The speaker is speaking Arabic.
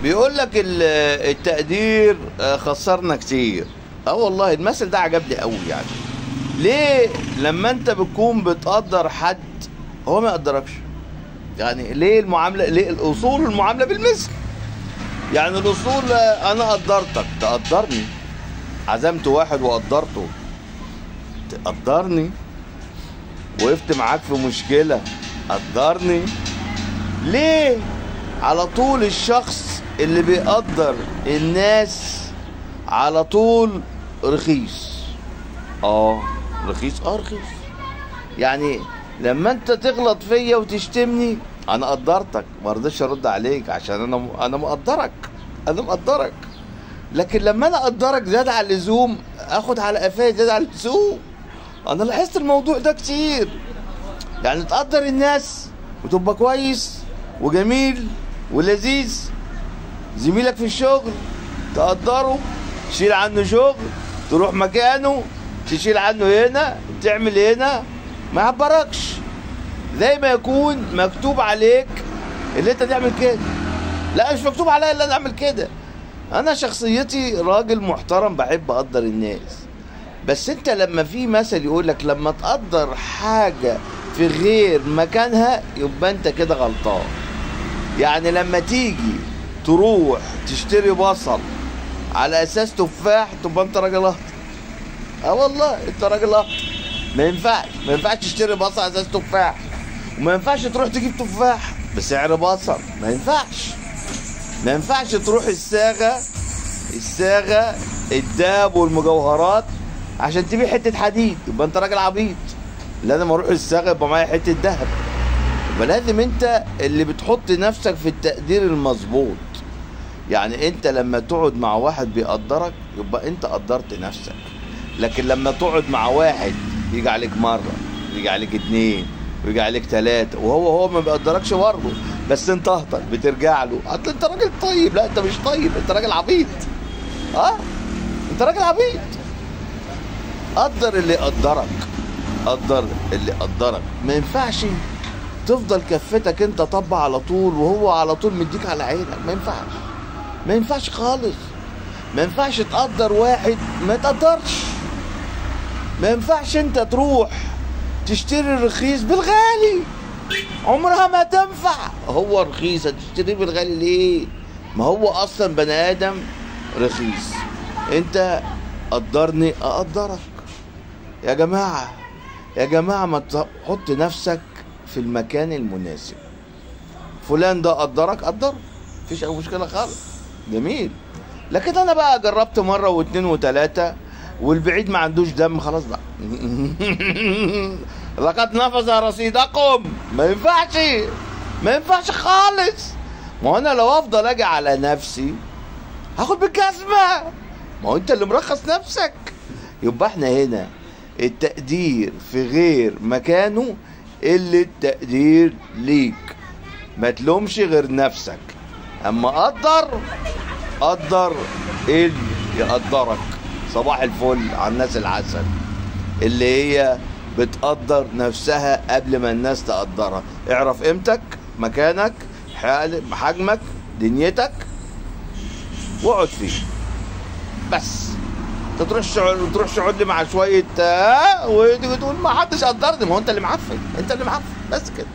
بيقول لك التقدير خسرنا كتير. اه والله المثل ده عجبني قوي. يعني ليه لما انت بتكون بتقدر حد هو ما يقدركش؟ يعني ليه المعامله، ليه الاصول المعامله بالمثل؟ يعني الاصول انا قدرتك تقدرني، عزمت واحد وقدرته تقدرني، وقفت معاك في مشكله قدرني. ليه على طول الشخص اللي بيقدر الناس على طول رخيص؟ رخيص، رخيص. يعني لما انت تغلط فيا وتشتمني انا قدرتك، ما رضيتش ارد عليك عشان انا مقدرك، انا مقدرك. لكن لما انا اقدرك زياده عن اللزوم اخد على قفايا زياده عن اللزوم. انا لاحظت الموضوع ده كتير. يعني تقدر الناس وتبقى كويس وجميل ولذيذ، زميلك في الشغل تقدره، تشيل عنه شغل، تروح مكانه، تشيل عنه هنا، تعمل هنا، ما يعبركش. زي ما يكون مكتوب عليك اللي انت تعمل كده. لا، مش مكتوب عليا اللي انا اعمل كده. انا شخصيتي راجل محترم، بحب اقدر الناس. بس انت لما في مثل يقول لك لما تقدر حاجه في غير مكانها يبقى انت كده غلطان. يعني لما تيجي تروح تشتري بصل على اساس تفاح تبقى انت راجل اهطل. والله انت راجل اهطل. ما ينفعش تشتري بصل على اساس تفاح، وما ينفعش تروح تجيب تفاح بسعر بصل. ما ينفعش تروح الصاغه الدهب والمجوهرات عشان تبيع حته حديد، يبقى انت راجل عبيط. لازم اروح الصاغه يبقى معايا حته دهب. يبقى لازم انت اللي بتحط نفسك في التقدير المظبوط. يعني انت لما تقعد مع واحد بيقدرك يبقى انت قدرت نفسك. لكن لما تقعد مع واحد يجي عليك مره، يجي عليك اتنين، ويجي عليك تلاته، وهو ما بيقدركش برضه، بس انت اهطل بترجع له اصل انت راجل طيب. لا، انت مش طيب، انت راجل عبيط. انت راجل عبيط. قدر اللي يقدرك، قدر اللي يقدرك. ما ينفعش تفضل كفتك انت طبع على طول وهو على طول مديك على عينك. ما ينفعش خالص. ما ينفعش تقدر واحد ما تقدرش. ما ينفعش انت تروح تشتري الرخيص بالغالي، عمرها ما تنفع. هو رخيص هتشتريه بالغالي ليه؟ ما هو اصلا بني ادم رخيص. انت قدرني اقدرك. يا جماعه ما تحط نفسك في المكان المناسب. فلان ده قدرك قدره، مفيش اي مشكله خالص، جميل. لكن انا بقى جربت مره واثنين وثلاثه والبعيد ما عندوش دم، خلاص بقى. لقد نفذ رصيدكم. ما ينفعش خالص. ما هو انا لو افضل اجي على نفسي هاخد بالجزمه. ما هو انت اللي مرخص نفسك. يبقى احنا هنا التقدير في غير مكانه اللي التقدير ليك. ما تلومش غير نفسك. اما قدر اللي يقدرك. صباح الفل على الناس العسل اللي هي بتقدر نفسها قبل ما الناس تقدرها. اعرف قيمتك، مكانك، حجمك، دنيتك، واقعد فيه. بس تروح تقعد لي مع شويه وتقول ما حدش قدرني. ما هو انت اللي معفن، بس كده.